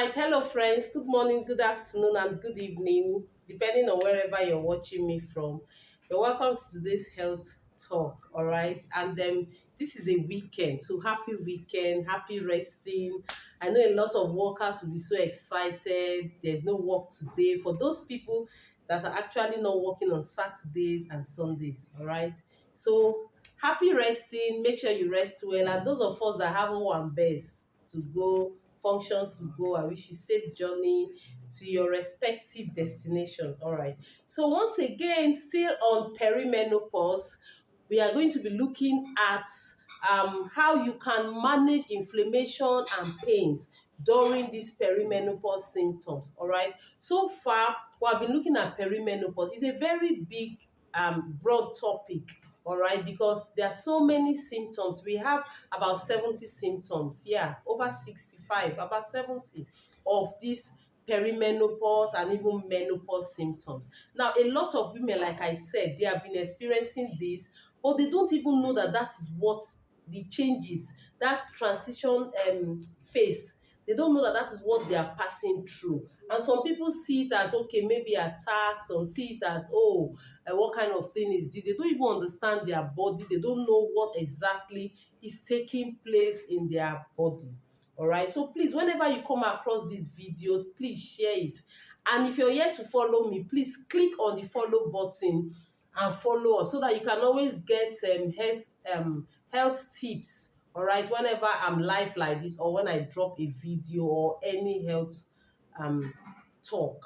right, hello friends. Good morning, good afternoon, and good evening, depending on wherever you're watching me from. You're welcome to today's health talk. All right, and this is a weekend, so happy weekend, happy resting. I know a lot of workers will be so excited. There's no work today. For those people that are actually not working on Saturdays and Sundays, all right. So happy resting. Make sure you rest well, and those of us that have one best to go functions to go. I wish you safe journey to your respective destinations. All right. So once again, still on perimenopause, we are going to be looking at how you can manage inflammation and pains during these perimenopause symptoms. All right. So far, we have been looking at perimenopause. It's a very big, broad topic. All right, because there are so many symptoms. We have about 70 symptoms. Yeah, over 65, about 70 of these perimenopause and even menopause symptoms. Now, a lot of women, like I said, they have been experiencing this, but they don't even know that that is what the changes, that transition phase. They don't know that that is what they are passing through. And some people see it as, okay, maybe attack. Some see it as, oh, what kind of thing is this? They don't even understand their body. They don't know what exactly is taking place in their body. All right. So please, whenever you come across these videos, please share it. And if you're here to follow me, please click on the follow button and follow us so that you can always get health tips. All right. Whenever I'm live like this, or when I drop a video or any health um talk.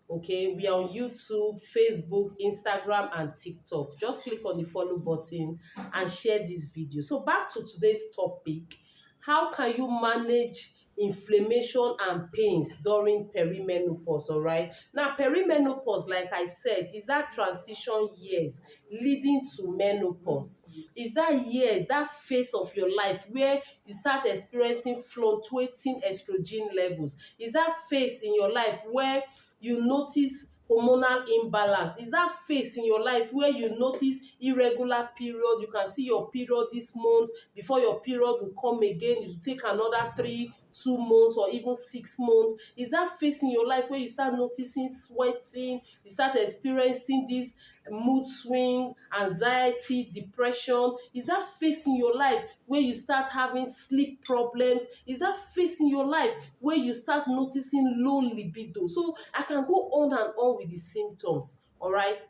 Okay, we are on YouTube, Facebook, Instagram, and TikTok. Just click on the follow button and share this video. So back to today's topic. How can you manage inflammation and pains during perimenopause? All right. Now, perimenopause, like I said, is that transition years leading to menopause. Is that years, that phase of your life where you start experiencing fluctuating estrogen levels. Is that phase in your life where you notice hormonal imbalance? Is that phase in your life where you notice irregular period? You can see your period this month, before your period will come again, it will take another 2 months or even 6 months. Is that phase in your life where you start noticing sweating, you start experiencing this mood swing, anxiety, depression? Is that phase in your life where you start having sleep problems? Is that phase in your life where you start noticing low libido? So I can go on and on with the symptoms. All right.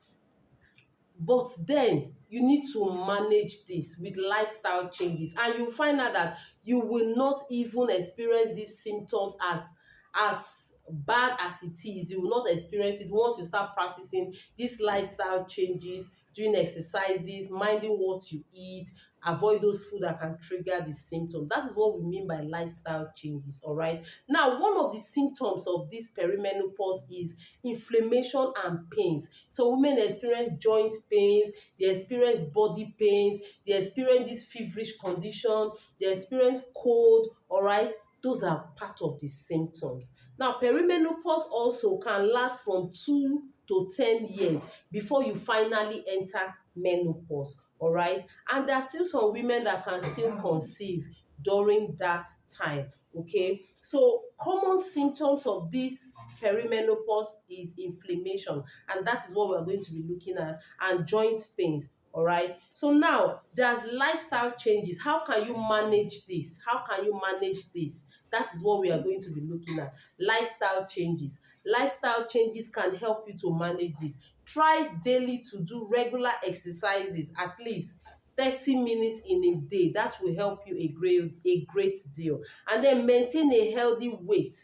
But then you need to manage this with lifestyle changes, and you'll find out that you will not even experience these symptoms as bad as it is. You will not experience it once you start practicing these lifestyle changes, doing exercises, minding what you eat, avoid those food that can trigger the symptom. That is what we mean by lifestyle changes. All right. Now, one of the symptoms of this perimenopause is inflammation and pains. So women experience joint pains, they experience body pains, they experience this feverish condition, they experience cold. All right. Those are part of the symptoms. Now, perimenopause also can last from 2 to 10 years before you finally enter menopause. All right. And there are still some women that can still conceive during that time. Okay. So common symptoms of this perimenopause is inflammation, and that is what we're going to be looking at, and joint pains. All right. So now there's lifestyle changes. How can you manage this? How can you manage this? That is what we are going to be looking at. Lifestyle changes. Lifestyle changes can help you to manage this. Try daily to do regular exercises, at least 30 minutes in a day. That will help you a great deal. And then maintain a healthy weight.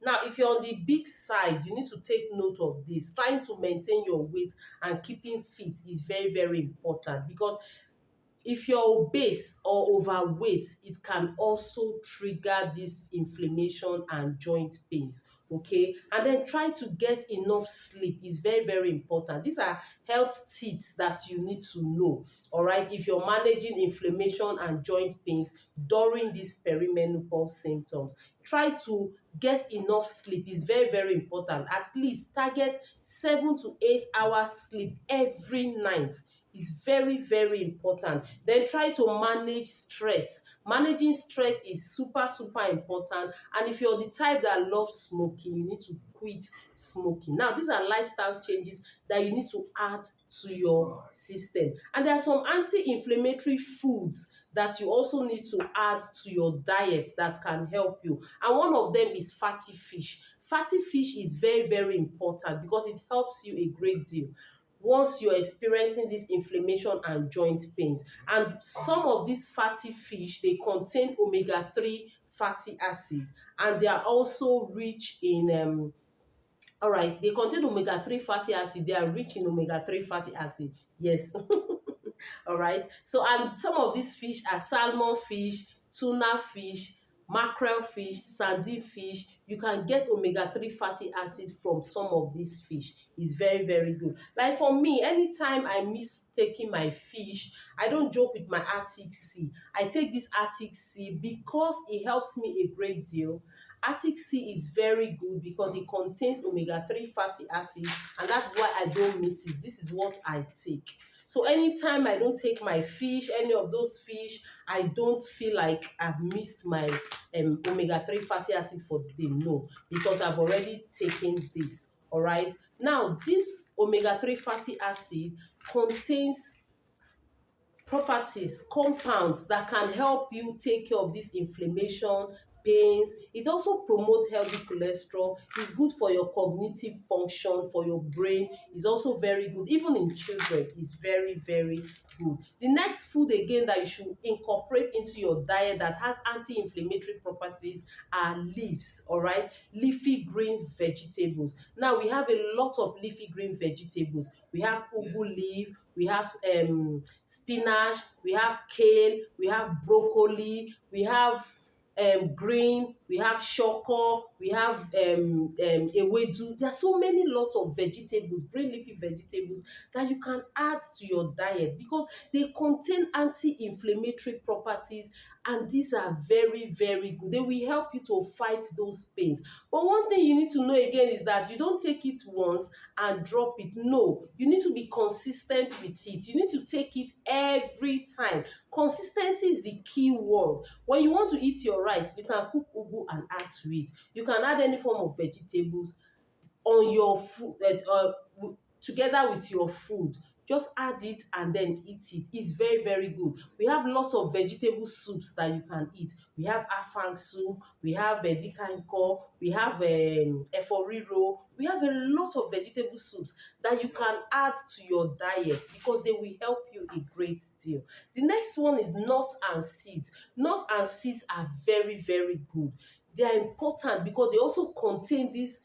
Now, if you're on the big side, you need to take note of this. Trying to maintain your weight and keeping fit is very, very important, because if you're obese or overweight, it can also trigger this inflammation and joint pains. Okay. And then try to get enough sleep is very, very important. These are health tips that you need to know. All right. If you're managing inflammation and joint pains during these perimenopause symptoms, try to get enough sleep is very, very important. At least target 7 to 8 hours sleep every night. is very, very important. Then try to manage stress. Managing stress is super, super important. And if you're the type that loves smoking, you need to quit smoking. Now, these are lifestyle changes that you need to add to your system. And there are some anti-inflammatory foods that you also need to add to your diet that can help you. And one of them is fatty fish. Fatty fish is very, very important because it helps you a great deal once you're experiencing this inflammation and joint pains. And some of these fatty fish, they contain omega-3 fatty acids, and they are also rich in all right, they contain omega-3 fatty acid. They are rich in omega-3 fatty acid. Yes. All right. So, and some of these fish are salmon fish, tuna fish, mackerel fish, sardine fish. You can get omega-3 fatty acids from some of these fish. It's very, very good. Like for me, anytime I miss taking my fish, I don't joke with my Arctic Sea. I take this Arctic Sea because it helps me a great deal. Arctic Sea is very good because it contains omega-3 fatty acids, and that's why I don't miss it. This is what I take. So anytime I don't take my fish, any of those fish, I don't feel like I've missed my omega-3 fatty acids for the day. No, because I've already taken this. All right. Now, this omega-3 fatty acid contains properties, compounds that can help you take care of this inflammation, pains. It also promotes healthy cholesterol. It's good for your cognitive function, for your brain. It's also very good. Even in children, it's very, very good. The next food again that you should incorporate into your diet that has anti-inflammatory properties are leaves, all right? Leafy green vegetables. Now we have a lot of leafy green vegetables. We have ugu leaf, we have spinach, we have kale, we have broccoli, we have green, we have shoko, we have ewedu. There are so many lots of vegetables, green leafy vegetables that you can add to your diet because they contain anti-inflammatory properties, and these are very, very good. They will help you to fight those pains. But one thing you need to know again is that you don't take it once and drop it. No, you need to be consistent with it. You need to take it every time. Consistency is the key word. When you want to eat your rice, you can cook ugu and add to it. You can add any form of vegetables on your food, together with your food. Just add it and then eat it. It's very, very good. We have lots of vegetable soups that you can eat. We have afang soup, we have edikaiko, we have eforiro. We have a lot of vegetable soups that you can add to your diet because they will help you a great deal. The next one is nuts and seeds. Nuts and seeds are very, very good. They are important because they also contain these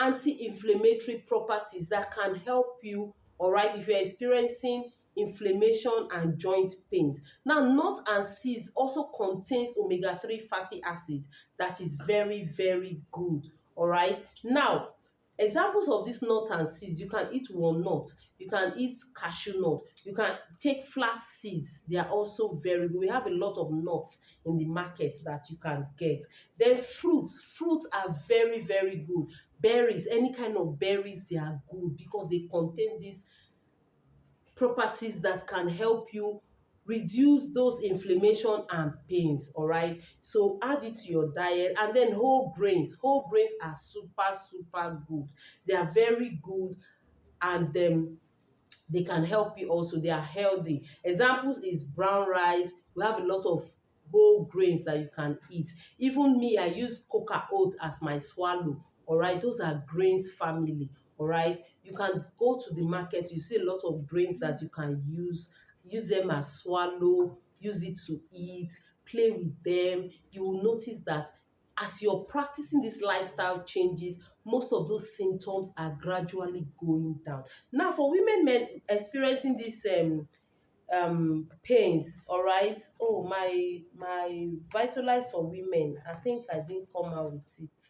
anti-inflammatory properties that can help you, all right, if you're experiencing inflammation and joint pains. Now, nuts and seeds also contains omega-3 fatty acid that is very, very good, all right. Now, examples of these nuts and seeds, you can eat walnut, you can eat cashew nut, you can take flax seeds. They are also very good. We have a lot of nuts in the market that you can get. Then fruits are very, very good. Berries, any kind of berries, they are good because they contain these properties that can help you reduce those inflammation and pains, all right. So add it to your diet. And then whole grains are super, super good. They are very good, and they can help you also. They are healthy. Examples is brown rice. We have a lot of whole grains that you can eat. Even me, I use coca oat as my swallow. All right, those are grains family. All right, you can go to the market. You see a lot of grains that you can use them as swallow, use it to eat, play with them. You will notice that as you're practicing these lifestyle changes, most of those symptoms are gradually going down. Now, for women men experiencing this pains, all right. Oh, my Vitalize for women. I think I didn't come out with it.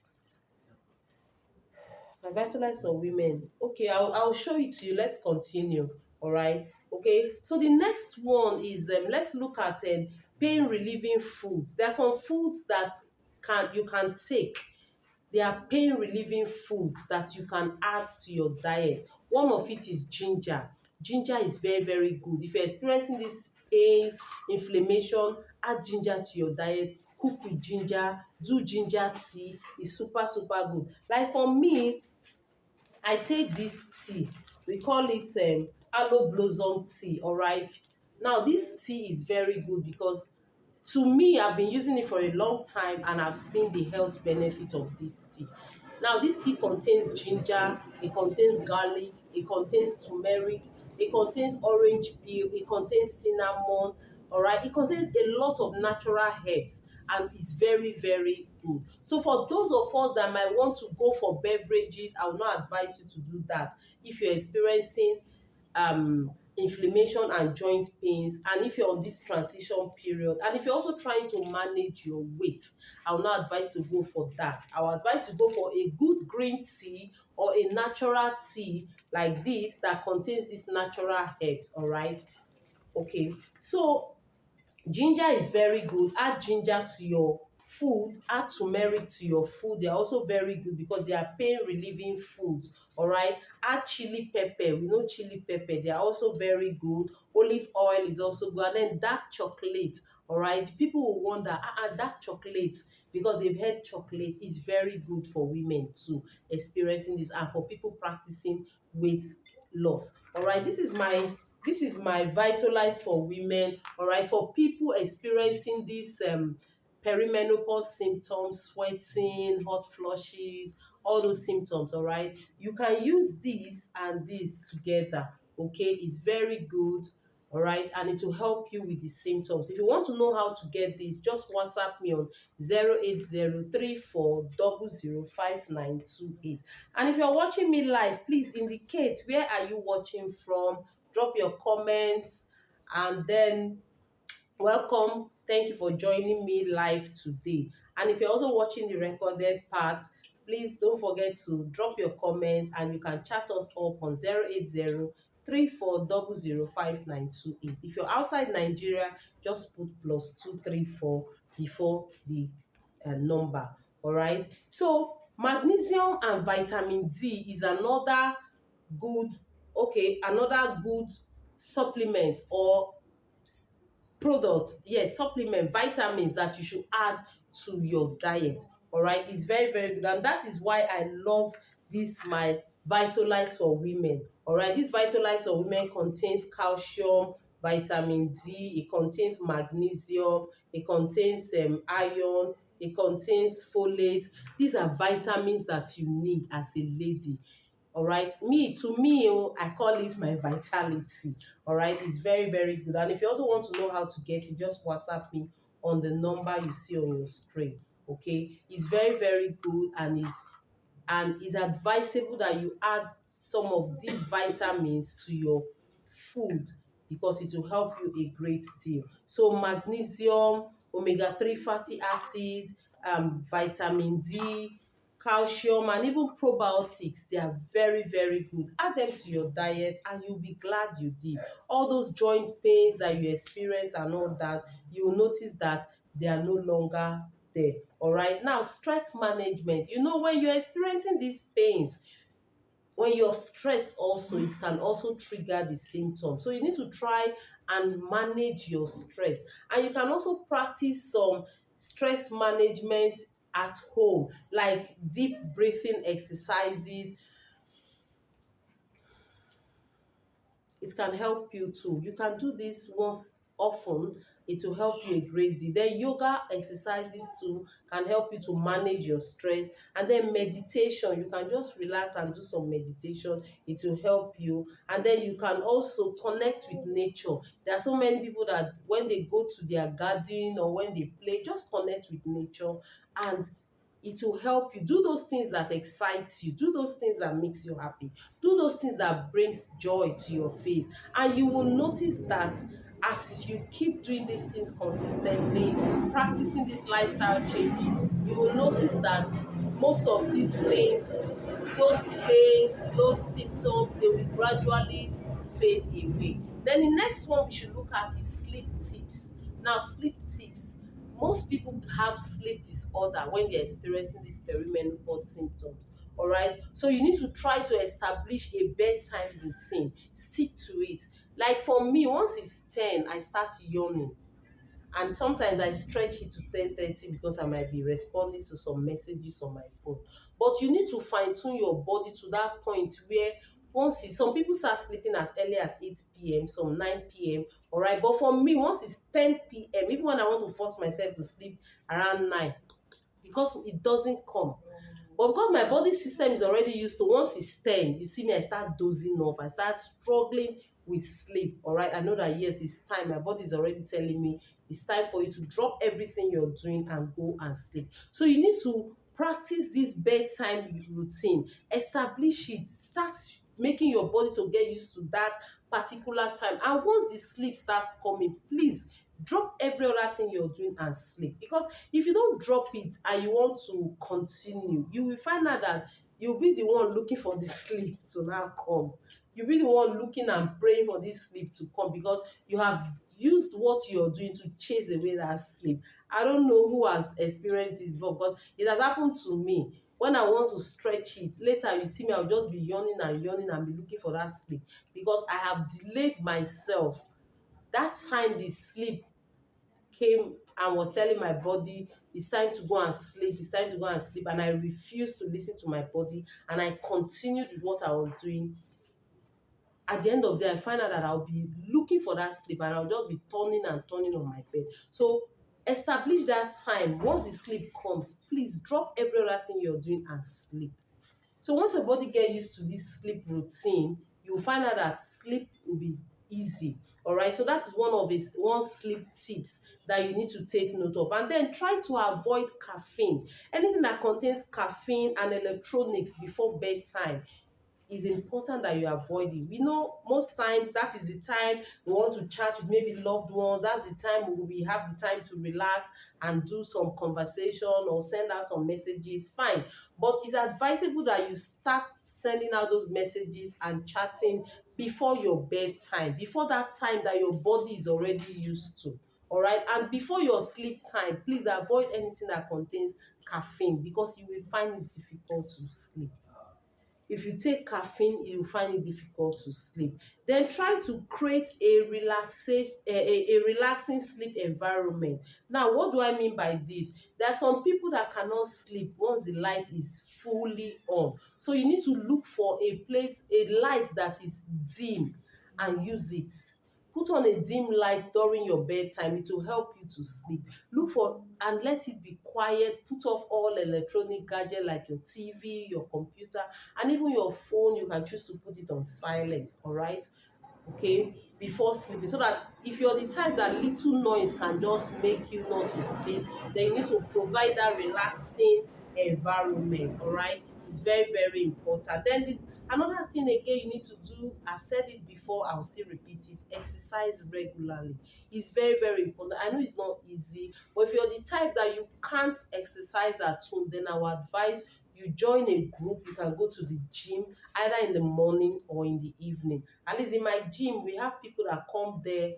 My Vitalize for women. Okay, I'll show it to you. Let's continue. All right. Okay. So the next one is let's look at pain relieving foods. There are some foods that you can take. They are pain relieving foods that you can add to your diet. One of it is ginger. Ginger is very, very good. If you're experiencing these pains, inflammation, add ginger to your diet. Cook with ginger, do ginger tea. It's super, super good. Like for me, I take this tea. We call it aloe blossom tea, alright? Now this tea is very good because to me, I've been using it for a long time and I've seen the health benefit of this tea. Now this tea contains ginger, it contains garlic, it contains turmeric, it contains orange peel, it contains cinnamon, alright? It contains a lot of natural herbs and it's very, very good. So for those of us that might want to go for beverages, I will not advise you to do that if you're experiencing inflammation and joint pains, and if you're on this transition period, and if you're also trying to manage your weight, I will not advise to go for that. I will advise to go for a good green tea or a natural tea like this that contains these natural herbs, all right? Okay, so ginger is very good. Add ginger to your food, add turmeric to your food. They are also very good because they are pain relieving foods. All right. Add chili pepper. We know chili pepper. They are also very good. Olive oil is also good. And then dark chocolate. All right. People will wonder, dark chocolate, because they've heard chocolate is very good for women too, experiencing this, and for people practicing weight loss. All right. This is my Vitalize for women, all right, for people experiencing these perimenopause symptoms, sweating, hot flushes, all those symptoms, all right. You can use this and this together, okay? It's very good, all right, and it will help you with the symptoms. If you want to know how to get this, just WhatsApp me on 08034005928. And if you're watching me live, please indicate where are you watching from. Drop your comments, and then welcome. Thank you for joining me live today. And if you're also watching the recorded part, please don't forget to drop your comment, and you can chat us up on 08034005928. If you're outside Nigeria, just put +234 before the number. All right. So magnesium and vitamin D is good another good supplement or product, yes, supplement, vitamins that you should add to your diet. All right, it's very, very good, and that is why I love this my Vitalize for women. All right, this Vitalize for women contains calcium, vitamin D, it contains magnesium, it contains iron, it contains folate. These are vitamins that you need as a lady. All right, I call it my vitality. All right, it's very, very good. And if you also want to know how to get it, just WhatsApp me on the number you see on your screen. Okay, it's very, very good, and it's advisable that you add some of these vitamins to your food because it will help you a great deal. So magnesium, omega-3 fatty acid, vitamin D, calcium, and even probiotics, they are very, very good. Add them to your diet and you'll be glad you did. All those joint pains that you experience and all that, you will notice that they are no longer there. All right. Now, stress management. When you're experiencing these pains, when you're stressed also, it can also trigger the symptoms. So you need to try and manage your stress. And you can also practice some stress management at home, like deep breathing exercises. It can help you too. You can do this once often. It will help you a great deal. Then yoga exercises too can help you to manage your stress. And then meditation, you can just relax and do some meditation. It will help you. And then you can also connect with nature. There are so many people that when they go to their garden or when they play, just connect with nature, and it will help you do those things that excite you, do those things that makes you happy, do those things that brings joy to your face. And you will notice that as you keep doing these things consistently, practicing these lifestyle changes, you will notice that most of these things, those pains, those symptoms, they will gradually fade away. Then the next one we should look at is sleep tips. Now, sleep tips. Most people have sleep disorder when they're experiencing these perimenopause symptoms. All right. So you need to try to establish a bedtime routine. Stick to it. Like for me, once it's 10, I start yawning. And sometimes I stretch it to 10:30 because I might be responding to some messages on my phone. But you need to fine tune your body to that point where some people start sleeping as early as 8 p.m., some 9 p.m. All right. But for me, once it's 10 p.m., even when I want to force myself to sleep around 9, because it doesn't come. But because my body system is already used to, once it's 10, you see me, I start dozing off. I start struggling with sleep. All right. I know that yes, it's time. My body is already telling me it's time for you to drop everything you're doing and go and sleep. So you need to practice this bedtime routine, establish it, start making your body to get used to that particular time. And once the sleep starts coming, please drop every other thing you're doing and sleep. Because if you don't drop it and you want to continue, you will find out that you'll be the one looking for the sleep to now come. You'll be the one looking and praying for this sleep to come because you have used what you're doing to chase away that sleep. I don't know who has experienced this before, but it has happened to me. When I want to stretch it, later you see me, I'll just be yawning and be looking for that sleep because I have delayed myself. That time the sleep came and was telling my body it's time to go and sleep, it's time to go and sleep, and I refused to listen to my body and I continued with what I was doing. At the end of the day, I find out that I'll be looking for that sleep and I'll just be turning and turning on my bed. So establish that time. Once the sleep comes, please drop every other thing you're doing and sleep. So once your body get used to this sleep routine, you'll find out that sleep will be easy. All right. So that is one sleep tips that you need to take note of. And then try to avoid caffeine. Anything that contains caffeine and electronics before bedtime is important that you avoid it. We know most times that is the time we want to chat with maybe loved ones. That's the time we have the time to relax and do some conversation or send out some messages. Fine. But it's advisable that you start sending out those messages and chatting before your bedtime, before that time that your body is already used to. All right. And before your sleep time, please avoid anything that contains caffeine because you will find it difficult to sleep. If you take caffeine, you find it difficult to sleep. Then try to create a relaxation, a relaxing sleep environment. Now, what do I mean by this? There are some people that cannot sleep once the light is fully on. So you need to look for a place, a light that is dim, and use it. Put on a dim light during your bedtime. It will help you to sleep. Look for and let it be quiet. Put off all electronic gadget like your TV, your computer, and even your phone. You can choose to put it on silence. All right. Okay, before sleeping, so that if you're the type that little noise can just make you not to sleep, then you need to provide that relaxing environment. All right, it's very very important. Then another thing again you need to do, I've said it before, I'll still repeat it: exercise regularly. It's very very important. I know it's not easy, but if you're the type that you can't exercise at home, then I would advise you join a group. You can go to the gym either in the morning or in the evening. At least in my gym, we have people that come there,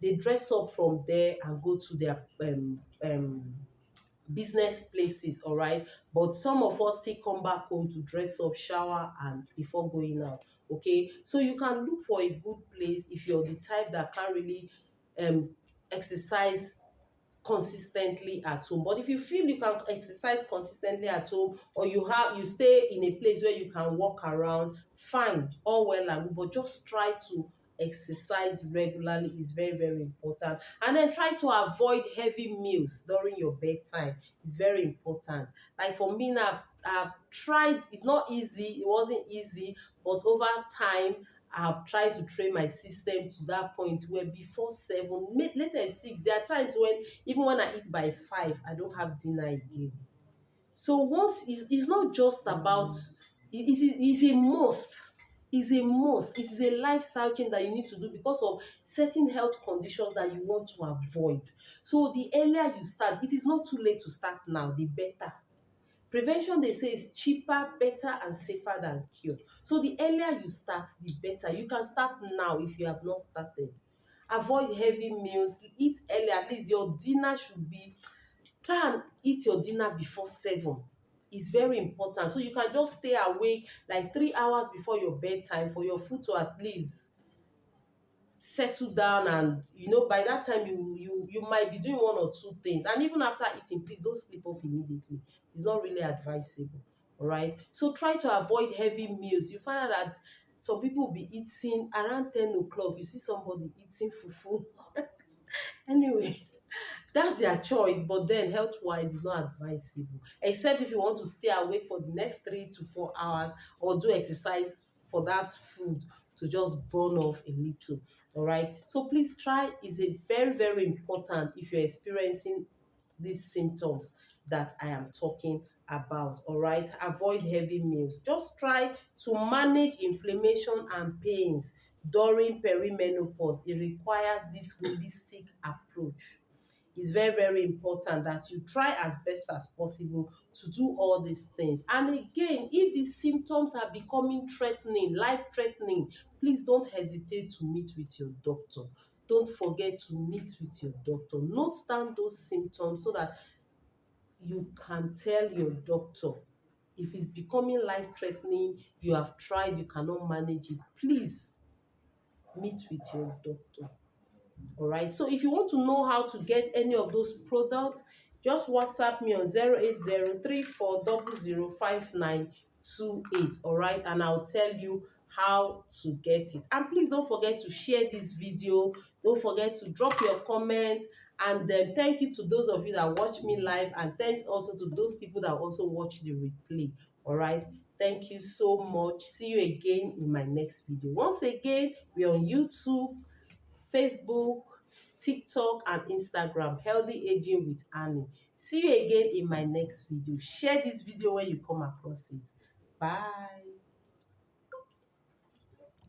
they dress up from there and go to their business places, all right? But some of us still come back home to dress up, shower, and before going out, okay? So you can look for a good place if you're the type that can't really um, exercise consistently at home. But if you feel you can exercise consistently at home, or you stay in a place where you can walk around, fine, all well and good, but just try to exercise regularly is very very important. And then try to avoid heavy meals during your bedtime. It's very important. Like for me now, I've tried. It's not easy, it wasn't easy, but over time I have tried to train my system to that point where before 7, later 6, there are times when even when I eat by 5, I don't have dinner again. So once it's not just about it's a must. It's a must. It is a lifestyle change that you need to do because of certain health conditions that you want to avoid. So the earlier you start, it is not too late to start now, the better. Prevention, they say, is cheaper, better, and safer than cure. So the earlier you start, the better. You can start now if you have not started. Avoid heavy meals, eat early. At least your dinner should be, try and eat your dinner before 7. is very important. So you can just stay awake like 3 hours before your bedtime for your food to at least settle down, and by that time you might be doing one or two things, and even after eating, please don't sleep off immediately. It's not really advisable. All right, so try to avoid heavy meals. You find out that some people will be eating around 10 o'clock. You see somebody eating fufu. Anyway, that's their choice, but then health wise it's not advisable, except if you want to stay awake for the next 3 to 4 hours, or do exercise for that food to just burn off a little. All right, so please try, is a very very important if you're experiencing these symptoms that I am talking about. All right, avoid heavy meals. Just try to manage inflammation and pains during perimenopause. It requires this holistic approach. It's very very important that you try as best as possible to do all these things. And again, if the symptoms are becoming threatening, life threatening, please don't hesitate to meet with your doctor. Don't forget to meet with your doctor. Note down those symptoms so that you can tell your doctor. If it's becoming life threatening, you have tried, you cannot manage it, please meet with your doctor. All right, so if you want to know how to get any of those products, just WhatsApp me on 08034005928. All right, and I'll tell you how to get it. And please don't forget to share this video. Don't forget to drop your comments. And then thank you to those of you that watch me live, and thanks also to those people that also watch the replay. All right, thank you so much. See you again in my next video. Once again, we're on YouTube, Facebook, TikTok, and Instagram. Healthy Aging with Annie. See you again in my next video. Share this video when you come across it. Bye.